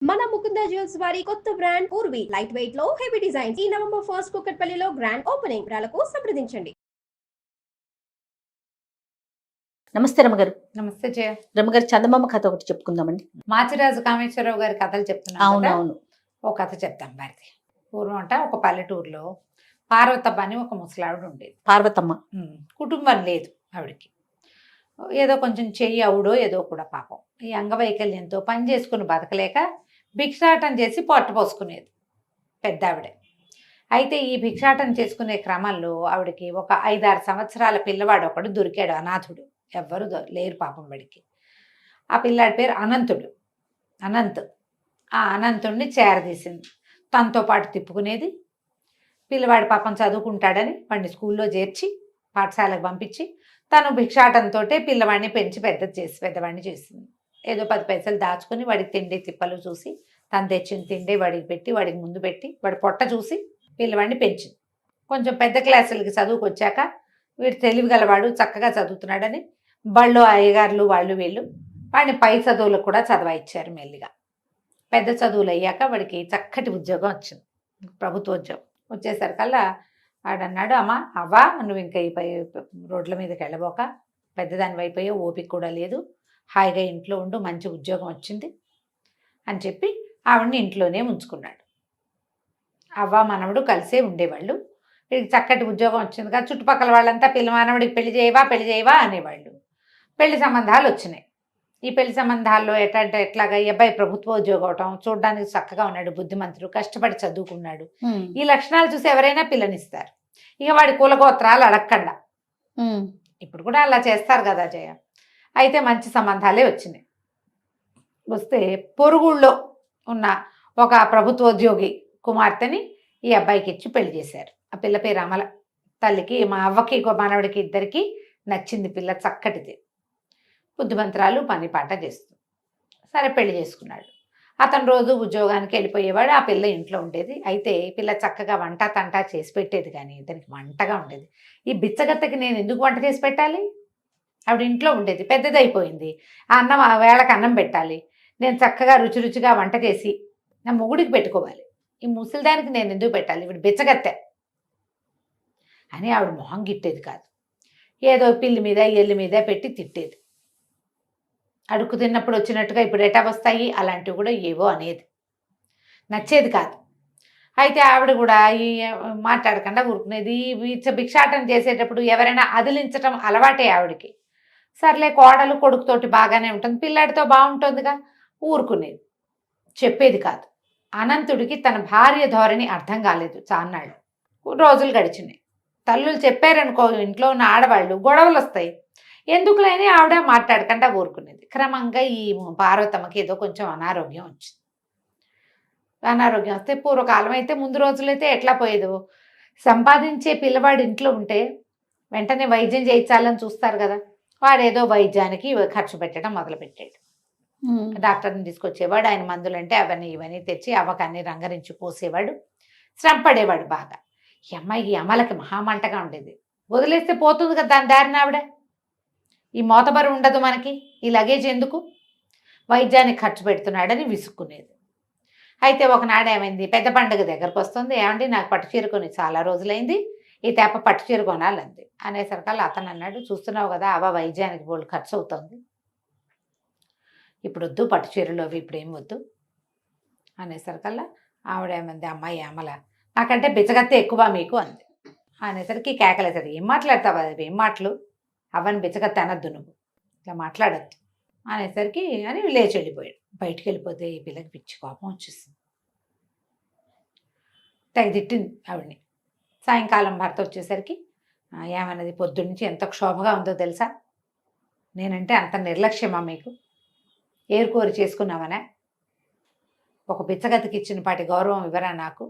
మన ముకుంద జ్యువెల్స్ వారి కొత్త బ్రాండ్ పూర్వి లైట్ వెయిట్ లో హెవీ డిజైన్స్ ఈ నవంబర్ 1 కుక్కట్పల్లిలో గ్రాండ్ ఓపెనింగ్ వివరాలకు సంప్రదించండి. నమస్తే రమగారు. నమస్తే జయ. రమగారు, చందమామ కథ ఒకటి చెప్పుకుందామండి. మాచిరాజు కామేశ్వరరావు గారి కథలు చెప్తున్నాను. అవునవును. ఒక కథ చెప్తాం భారతి. పూర్వం అంట ఒక పల్లెటూరులో పార్వతమ్మ అని ఒక ముసలావిడ ఉండేది. పార్వతమ్మ కుటుంబం లేదు ఆవిడకి. ఏదో కొంచెం చెయ్యి అవుడో ఏదో కూడా పాపం ఈ అంగవైకల్యంతో పని చేసుకుని బతకలేక భిక్షాటం చేసి పొట్ట పోసుకునేది పెద్ద ఆవిడ. అయితే ఈ భిక్షాటం చేసుకునే క్రమంలో ఆవిడకి ఒక 5-6 సంవత్సరాల పిల్లవాడు ఒకడు దొరికాడు, అనాథుడు. ఎవ్వరు లేరు పాపం వాడికి. ఆ పిల్లాడి పేరు అనంతుడు. ఆ అనంతుడిని చేరదీసింది, తనతో పాటు తిప్పుకునేది. పిల్లవాడి పాపం చదువుకుంటాడని వాడిని స్కూల్లో చేర్చి పాఠశాలకు పంపించి తను భిక్షాటంతో పిల్లవాడిని పెంచి పెద్దవాడిని చేసింది. ఏదో 10 పైసలు దాచుకుని వాడికి తిండి తిప్పలు చూసి తను తెచ్చిన తిండి వాడికి పెట్టి వాడికి ముందు పెట్టి వాడి పొట్ట చూసి పిల్లవాడిని పెంచింది. కొంచెం పెద్ద క్లాసులకి చదువుకొచ్చాక వీడు తెలివిగలవాడు, చక్కగా చదువుతున్నాడని బళ్ళు అయ్యగారులు వాళ్ళు వీళ్ళు వాడిని పై చదువులకు కూడా చదవాయిచ్చారు. మెల్లిగా పెద్ద చదువులు అయ్యాక వాడికి చక్కటి ఉద్యోగం వచ్చింది, ప్రభుత్వ ఉద్యోగం. వచ్చేసరికల్లా వాడన్నాడు, అవ్వా నువ్వు ఇంకా ఈ రోడ్ల మీదకి వెళ్ళబోక, పెద్దదాని అయిపోయా, ఓపిక కూడా లేదు, హాయిగా ఇంట్లో ఉండు, మంచి ఉద్యోగం వచ్చింది అని చెప్పి ఆవిడని ఇంట్లోనే ఉంచుకున్నాడు. అవ్వ మనవడు కలిసే ఉండేవాళ్ళు. వీడికి చక్కటి ఉద్యోగం వచ్చిందిగా చుట్టుపక్కల వాళ్ళంతా మానవుడికి పెళ్లి చేయవా అనేవాళ్ళు. పెళ్లి సంబంధాలు వచ్చినాయి. ఈ పెళ్లి సంబంధాల్లో ఎట్లాగా ఈ అబ్బాయి ప్రభుత్వ ఉద్యోగం అవటం, చూడడానికి చక్కగా ఉన్నాడు, బుద్ధిమంతుడు, కష్టపడి చదువుకున్నాడు, ఈ లక్షణాలు చూసి ఎవరైనా పిల్లనిస్తారు. ఇక వాడి కులగోత్రాలు అడగకుండా. ఇప్పుడు కూడా అలా చేస్తారు కదా జయ. అయితే మంచి సంబంధాలే వచ్చినాయి. వస్తే పొరుగుళ్ళో ఉన్న ఒక ప్రభుత్వోద్యోగి కుమార్తెని ఈ అబ్బాయికి ఇచ్చి పెళ్లి చేశారు. ఆ పిల్ల పేరు అమల. తల్లికి, మా అవ్వకి మానవుడికి ఇద్దరికి నచ్చింది పిల్ల, చక్కటిది, బుద్ధిమంతురాలు, పని పాట చేస్తుంది. సరే పెళ్లి చేసుకున్నాడు. అతను రోజు ఉద్యోగానికి వెళ్ళిపోయేవాడు, ఆ పిల్ల ఇంట్లో ఉండేది. అయితే పిల్ల చక్కగా వంట తంటా చేసి పెట్టేది, కానీ ఇతనికి వంటగా ఉండేది. ఈ బిచ్చగత్తకి నేను ఎందుకు వంట చేసి పెట్టాలి? ఆవిడ ఇంట్లో ఉండేది, పెద్దదైపోయింది, ఆ అన్నం వేళకు అన్నం పెట్టాలి, నేను చక్కగా రుచిగా వంట చేసి నా మొగుడికి పెట్టుకోవాలి, ఈ ముసలిదానికి నేను ఎందుకు పెట్టాలి, ఇవిడ బిచ్చగత్తె అని ఆవిడ మొహం గిట్టేది కాదు. ఏదో పిల్లి మీద ఎల్లి మీద పెట్టి తిట్టేది. అడుక్కు తిన్నప్పుడు వచ్చినట్టుగా ఇప్పుడు ఎటా వస్తాయి అలాంటివి కూడా ఏవో అనేది, నచ్చేది కాదు. అయితే ఆవిడ కూడా ఈ మాట్లాడకుండా ఊరుకునేది. భిక్షాటం చేసేటప్పుడు ఎవరైనా అదిలించటం అలవాటే ఆవిడకి. సర్లే కోడలు కొడుకుతోటి బాగానే ఉంటుంది, పిల్లాడితో బాగుంటుందిగా, ఊరుకునేది, చెప్పేది కాదు. అనంతుడికి తన భార్య ధోరణి అర్థం కాలేదు. చాన్నాళ్ళు రోజులు గడిచినాయి. తల్లులు చెప్పారనుకో, ఇంట్లో ఉన్న ఆడవాళ్ళు గొడవలు వస్తాయి, ఎందుకులేని ఆవిడ మాట్లాడకుండా ఊరుకునేది. క్రమంగా ఈ పార్వతమ్మకి ఏదో కొంచెం అనారోగ్యం వచ్చింది. అనారోగ్యం వస్తే పూర్వకాలం అయితే, ముందు రోజులైతే ఎట్లా పోయేదో, సంపాదించే పిల్లవాడు ఇంట్లో ఉంటే వెంటనే వైద్యం చేయించాలని చూస్తారు కదా, వాడేదో వైద్యానికి ఖర్చు పెట్టడం మొదలుపెట్టాడు. డాక్టర్ని తీసుకొచ్చేవాడు, ఆయన మందులంటే అవన్నీ ఇవన్నీ తెచ్చి అవ్వకాన్ని రంగరించి పోసేవాడు, శ్రమ పడేవాడు బాగా. ఈ అమ్మాయికి అమలకి మహామంటగా ఉండేది. వదిలేస్తే పోతుంది కదా దాని దారిన ఆవిడ, ఈ మోతబరు ఉండదు మనకి, ఈ లగేజ్ ఎందుకు, వైద్యానికి ఖర్చు పెడుతున్నాడని విసుక్కునేది. అయితే ఒకనాడు ఏమైంది, పెద్ద పండుగ దగ్గరకు వస్తుంది, ఏమండి నాకు పట్టు చీర కొని చాలా రోజులైంది, ఈ తేప పట్టు చీర కొనాలంది. అనేసరికల్లా అతను అన్నాడు, చూస్తున్నావు కదా అవ వైద్యానికి బోళ్ళు ఖర్చు అవుతుంది, ఇప్పుడు వద్దు పట్టు చీరలు అవి ఇప్పుడు ఏం వద్దు అనేసరికల్లా ఆవిడ ఏమంది, అమ్మాయి అమల నాకంటే బిచ్చగత్తే ఎక్కువ మీకు అంది. అనేసరికి కేకలేసాడు, ఏం మాట్లాడతావు అది ఏం మాటలు, అవన్నీ బిచ్చగత్తే అనద్దు, నువ్వు ఇట్లా మాట్లాడద్దు అనేసరికి అని లేచి వెళ్ళిపోయాడు. బయటికి వెళ్ళిపోతే ఈ పిల్లకి పిచ్చి కోపం వచ్చేసింది, తెగ తిట్టింది ఆవిడని. సాయంకాలం భర్త వచ్చేసరికి ఏమన్నది, పొద్దున్నుంచి ఎంత క్షోభగా ఉందో తెలుసా, నేనంటే అంత నిర్లక్ష్యమా మీకు, ఏరుకోరి చేసుకున్నామనే, ఒక బిచ్చగతికి ఇచ్చిన పాటి గౌరవం ఇవ్వరా నాకు,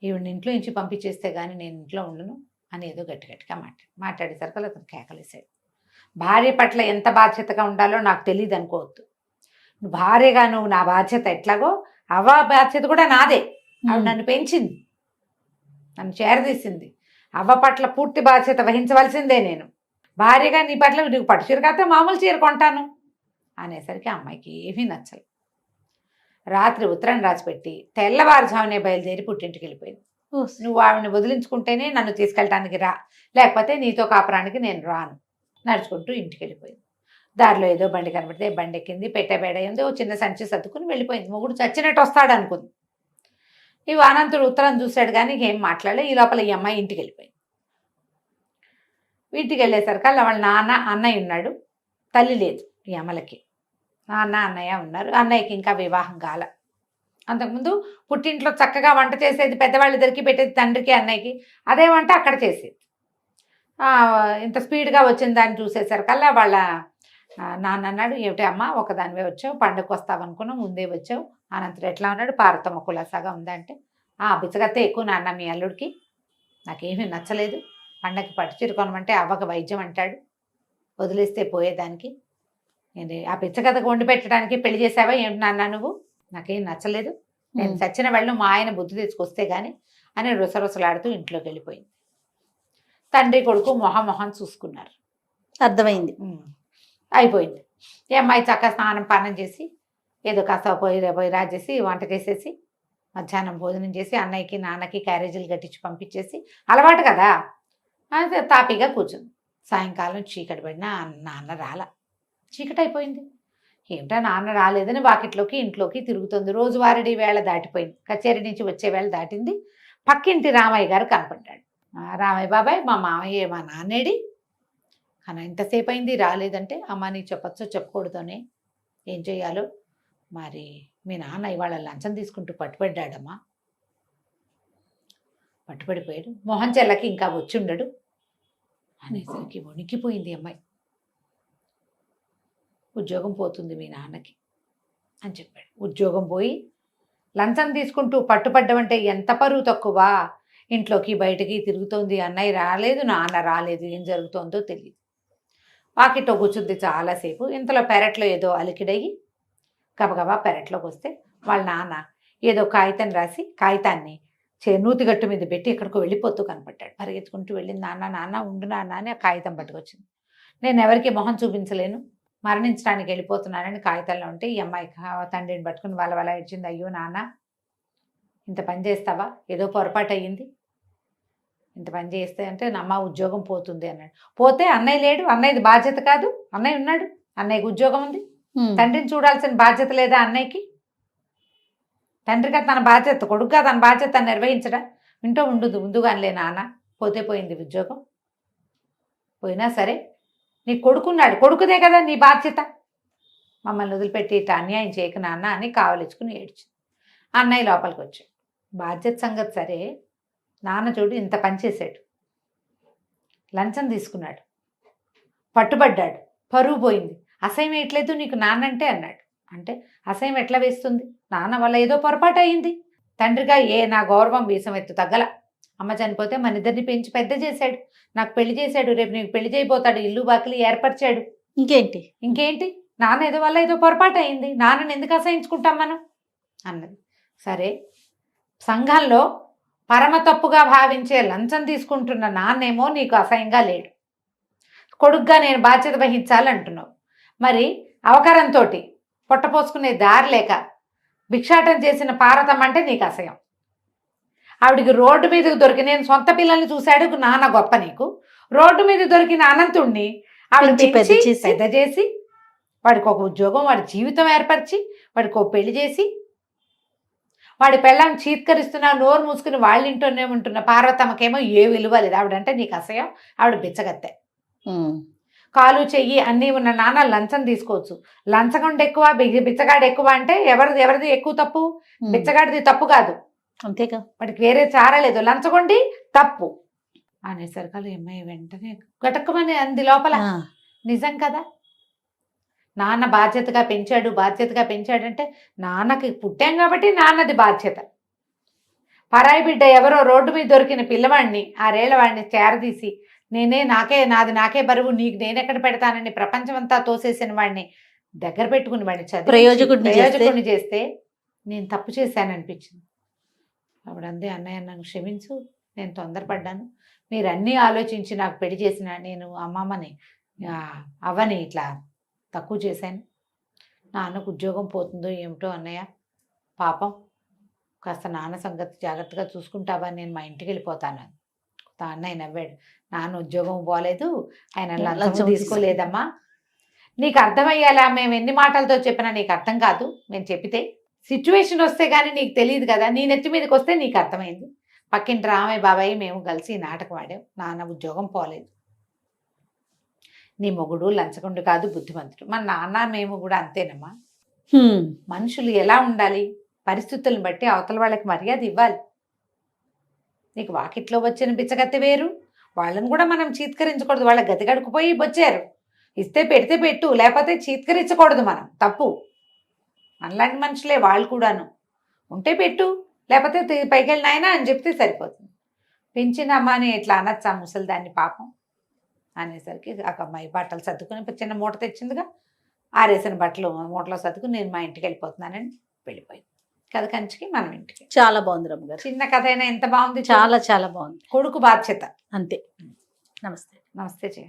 ఈవిడిని ఇంట్లో నుంచి పంపించేస్తే కానీ నేను ఇంట్లో ఉండను అని ఏదో గట్టిగా మాట్లాడేసరికి అతను కేకలేసాడు. భార్య పట్ల ఎంత బాధ్యతగా ఉండాలో నాకు తెలియదు అనుకోవద్దు, భార్యగా నువ్వు నా బాధ్యత ఎట్లాగో అవ్వ బాధ్యత కూడా నాదే. ఆవిడ నన్ను పెంచింది, నన్ను చేరదీసింది, అవ్వ పట్ల పూర్తి బాధ్యత వహించవలసిందే నేను. భార్యగా నీ పట్ల నీకు పట్టు చీర కాస్తే మామూలు చీర కొంటాను అనేసరికి అమ్మాయికి ఏమీ నచ్చలేదు. రాత్రి ఉత్తరం రాసిపెట్టి తెల్లవారుజామునే బయలుదేరి పుట్టింటికి వెళ్ళిపోయింది. ఓ, నువ్వు ఆవిడని వదిలించుకుంటేనే నన్ను తీసుకెళ్ళటానికి రా, లేకపోతే నీతో కాపురానికి నేను రాను. నడుచుకుంటూ ఇంటికి వెళ్ళిపోయింది. దారిలో ఏదో బండి కనబడితే బండి ఎక్కింది, పెట్టబేడైంది, ఓ చిన్న సంచి సర్దుకుని వెళ్ళిపోయింది. మొగుడు చచ్చినట్టు వస్తాడు అనుకుంది. ఈ అనంతుడు ఉత్తరం చూశాడు కానీ ఏం మాట్లాడలే. ఈ లోపల ఈ అమ్మాయి ఇంటికి వెళ్ళిపోయింది. ఇంటికి వెళ్ళేసరికి వాళ్ళ నాన్న అన్నయ్య ఉన్నాడు, తల్లి లేదు. ఈ అమ్మలకి నాన్న అన్నయ్య ఉన్నారు. అన్నయ్యకి ఇంకా వివాహం కాల. అంతకుముందు పుట్టింట్లో చక్కగా వంట చేసేది, పెద్దవాళ్ళిద్దరికి పెట్టేది తండ్రికి అన్నయ్యకి. అదే వంట అక్కడ చేసేది. ఇంత స్పీడ్గా వచ్చిన దాన్ని చూసేసరికల్లా వాళ్ళ నాన్న అన్నాడు, ఏమిటి అమ్మ ఒకదానివే వచ్చావు, పండుగకు వస్తావనుకున్నావు, ముందే వచ్చావు. అనంతరం ఎట్లా ఉన్నాడు, పార్వతమ్మ కులాసాగా ఉందంటే, బిచ్చగత్తే ఎక్కువ నాన్న మీ అల్లుడికి, నాకేమీ నచ్చలేదు, పండగకి పట్టుచీర కొనమంటే అవ్వక వైద్యం అంటాడు, వదిలేస్తే పోయేదానికి, నేను ఆ బిచ్చగతకు వండి పెట్టడానికి పెళ్లి చేసావా ఏమిటి నాన్న నువ్వు, నాకేం నచ్చలేదు, నేను చచ్చిన వెళ్ళు మా ఆయన బుద్ధి తెచ్చుకొస్తే కానీ అని రుసరుసలాడుతూ ఇంట్లోకి వెళ్ళిపోయింది. తండ్రి కొడుకు మొహం చూసుకున్నారు. అర్థమైంది. అయిపోయింది. ఈ అమ్మాయి చక్కగా స్నానం పానం చేసి ఏదో కాస్త పోయి రాజేసి వంట చేసేసి మధ్యాహ్నం భోజనం చేసి అన్నయ్యకి నాన్నకి క్యారేజీలు కట్టించి పంపించేసి, అలవాటు కదా, అదే తాపీగా కూర్చుంది. సాయంకాలం చీకటి పడినా నాన్న రాల. చీకటి అయిపోయింది. ఏమిటా నాన్న రాలేదని వాకిట్లోకి ఇంట్లోకి తిరుగుతుంది. రోజువారీ వేళ దాటిపోయింది. కచేరీ నుంచి వచ్చే వేళ దాటింది. పక్కింటి రామయ్య గారు కనపడ్డాడు. రామయ్య బాబాయ్, మా మామయ్య మా నాన్నేడి అని ఎంతసేపు అయింది రాలేదంటే, అమ్మ నీకు చెప్పచ్చో చెప్పకూడదోనే, ఏం చేయాలో మరి మీ నాన్న ఇవాళ లంచం తీసుకుంటూ పట్టుబడ్డాడమ్మా, పట్టుబడిపోయాడు, మొహం చెల్లకి ఇంకా వచ్చి ఉండడు అనేసరికి వణికిపోయింది అమ్మాయి. ఉద్యోగం పోతుంది మీ నాన్నకి అని చెప్పాడు. ఉద్యోగం పోయి లంచం తీసుకుంటూ పట్టుపడ్డమంటే ఎంత పరువు తక్కువ, ఇంట్లోకి బయటకి తిరుగుతోంది, అన్నయ్య రాలేదు నాన్న రాలేదు, ఏం జరుగుతోందో తెలియదు. వాకిట్లో కూర్చుంది చాలాసేపు. ఇంతలో పెరట్లో ఏదో అలికిడయ్యి గబగబా పెరట్లోకి వస్తే వాళ్ళ నాన్న ఏదో కాగితం రాసి కాగితాన్ని నూతిగట్టు మీద పెట్టి ఎక్కడికో వెళ్ళిపోతూ కనపడ్డాడు. పరిగెత్తుకుంటూ వెళ్ళింది. నాన్న ఉండు నాన్న అని ఆ కాగితం పట్టుకొచ్చింది. నేను ఎవరికి మొహం చూపించలేను, మరణించడానికి వెళ్ళిపోతున్నానని కాగితాల్లో ఉంటే ఈ అమ్మాయి తండ్రిని పట్టుకుని వాళ్ళ ఏడ్చింది. అయ్యో నాన్న, ఇంత పని చేస్తావా, ఏదో పొరపాటు అయ్యింది, ఇంత పని చేస్తే అంటే నమ్మ ఉద్యోగం పోతుంది అన్నాడు. పోతే అన్నయ్య లేడు, అన్నయ్యది బాధ్యత కాదు, అన్నయ్య ఉన్నాడు, అన్నయ్యకి ఉద్యోగం ఉంది, తండ్రిని చూడాల్సిన బాధ్యత లేదా అన్నయ్యకి? తండ్రిగా తన బాధ్యత, కొడుకుగా తన బాధ్యత నిర్వహించడా? వింటూ ఉండదు ముందుగానిలే నాన్న, పోతే పోయింది ఉద్యోగం, పోయినా సరే నీ కొడుకున్నాడు, కొడుకుదే కదా నీ బాధ్యత, మమ్మల్ని వదిలిపెట్టి ఇట్లా అన్యాయం చేయకు నాన్న అని కావలించుకుని ఏడ్చింది. అన్నయ్య లోపలికి వచ్చాడు. బాధ్యత సంగతి సరే, నాన్న చూడు ఇంత పనిచేశాడు, లంచం తీసుకున్నాడు, పట్టుబడ్డాడు, పరువు పోయింది, అసహ్యం వేయట్లేదు నీకు నాన్నంటే అన్నాడు. అంటే అసహ్యం ఎట్లా వేస్తుంది, నాన్న వల్ల ఏదో పొరపాటు అయింది, తండ్రిగా నా గౌరవం వీసం ఎత్తు తగ్గల, అమ్మ చనిపోతే మన ఇద్దరిని పెంచి పెద్ద చేశాడు, నాకు పెళ్లి చేశాడు, రేపు నీకు పెళ్లి చేయబోతాడు, ఇల్లు బాకిలి ఏర్పరిచాడు, ఇంకేంటి నాన్న ఏదో వల్ల ఏదో పొరపాటు అయింది, నాన్నని ఎందుకు అసహించుకుంటాం మనం అన్నది. సరే, సంఘంలో పరమ తప్పుగా భావించే లంచం తీసుకుంటున్న నాన్నేమో నీకు అసహ్యంగా లేడు, కొడుగ్గా నేను బాధ్యత వహించాలంటున్నావు, మరి అవకరంతో పొట్టపోసుకునే దారి లేక భిక్షాటం చేసిన పార్వతమ్మ అంటే నీకు అసహ్యం, ఆవిడికి రోడ్డు మీదకి దొరికి, నేను సొంత పిల్లల్ని చూశాడు నాన్న గొప్ప నీకు, రోడ్డు మీద దొరికిన అనంతుణ్ణి ఆవిడ పెద్ద చేసి వాడికి ఒక ఉద్యోగం, వాడి జీవితం ఏర్పరిచి వాడికి ఒక పెళ్లి చేసి వాడి పెళ్ళాన్ని చీత్కరిస్తున్నా నోరు మూసుకుని వాళ్ళ ఇంట్లోనే ఉంటున్న పార్వతమ్మకేమో ఏ విలువ లేదు, ఆవిడంటే నీకు అసహ్యం, ఆవిడ బిచ్చగత్తె, కాలు చెయ్యి అన్నీ ఉన్న నాన్న లంచం తీసుకోవచ్చు, లంచగొండ ఎక్కువ బిచ్చగాడు ఎక్కువ అంటే ఎవరిది ఎక్కువ తప్పు, బిచ్చగాడిది తప్పు కాదు, అంతేగా, వాడికి వేరే చారలేదు, లంచగొండి తప్పు అనేసరికి అమ్మాయి వెంటనే గటక్కమని అంది లోపల. నిజం కదా, నాన్న బాధ్యతగా పెంచాడంటే నాన్నకి పుట్టాం కాబట్టి నాన్నది బాధ్యత, పరాయి బిడ్డ ఎవరో రోడ్డు మీద దొరికిన పిల్లవాడిని 6 ఏళ్ల వాడిని చేరదీసి నాకే బరువు, నీకు నేనెక్కడ పెడతానని ప్రపంచమంతా తోసేసిన వాడిని దగ్గర పెట్టుకుని వాడిని ప్రయోజకుడిని చేస్తే నేను తప్పు చేశాననిపించింది. ఆవిడ అందే, అన్నయ్య నన్ను క్షమించు, నేను తొందరపడ్డాను, మీరు అన్నీ ఆలోచించి నాకు పెళ్లి చేసిన నేను అమ్మమ్మని అవ్వని ఇట్లా తక్కువ చేశాను, నాన్నకు ఉద్యోగం పోతుందో ఏమిటో అన్నయ్య, పాపం కాస్త నాన్న సంగతి జాగ్రత్తగా చూసుకుంటావా, నేను మా ఇంటికి వెళ్ళిపోతాను. అన్నయ్య నవ్వాడు. నాన్న ఉద్యోగం పోలేదు, ఆయన లంచం లంచం తీసుకోలేదమ్మా. నీకు అర్థమయ్యేలా మేము ఎన్ని మాటలతో చెప్పినా నీకు అర్థం కాదు. మేము చెప్పితే సిచ్యువేషన్ వస్తే కానీ నీకు తెలియదు కదా. నీ నెత్తి మీదకి వస్తే నీకు అర్థమైంది. పక్కింటి రామయ్య బాబాయ్ మేము కలిసి ఈ నాటకం ఆడాం. నాన్న ఉద్యోగం పోలేదు. నీ మొగుడు లంచగొండు కాదు, బుద్ధిమంతుడు. మన నాన్న మేము కూడా అంతేనమ్మా. మనుషులు ఎలా ఉండాలి, పరిస్థితులను బట్టి అవతల వాళ్ళకి మర్యాద ఇవ్వాలి. నీకు వాకిట్లో వచ్చిన బిచ్చగత్తె వేరు, వాళ్ళని కూడా మనం చీత్కరించకూడదు. వాళ్ళ గతి గడుకుపోయి వచ్చారు, ఇస్తే పెడితే పెట్టు, లేకపోతే చీత్కరించకూడదు. మనం తప్పు. మనలాంటి మనుషులే వాళ్ళు కూడాను. ఉంటే పెట్టు, లేకపోతే పైకి వెళ్ళినాయనా అని చెప్తే సరిపోతుంది. పెంచినమ్మా అని ఇట్లా అనొచ్చా ముసలిదాన్ని పాపం అనేసరికి ఆ అమ్మాయి బట్టలు సర్దుకుని చిన్న మూట తెచ్చిందిగా, ఆరేసిన బట్టలు మూటలో సర్దుకుని నేను మా ఇంటికి వెళ్ళిపోతున్నానని వెళ్ళిపోయింది. కథ కంచికి మనం ఇంటికి. చాలా బాగుంది రమ్మగారు. చిన్న కథ అయినా ఎంత బాగుంది. చాలా చాలా బాగుంది. కొడుకు బాధ్యత అంతే. నమస్తే. నమస్తే జయ.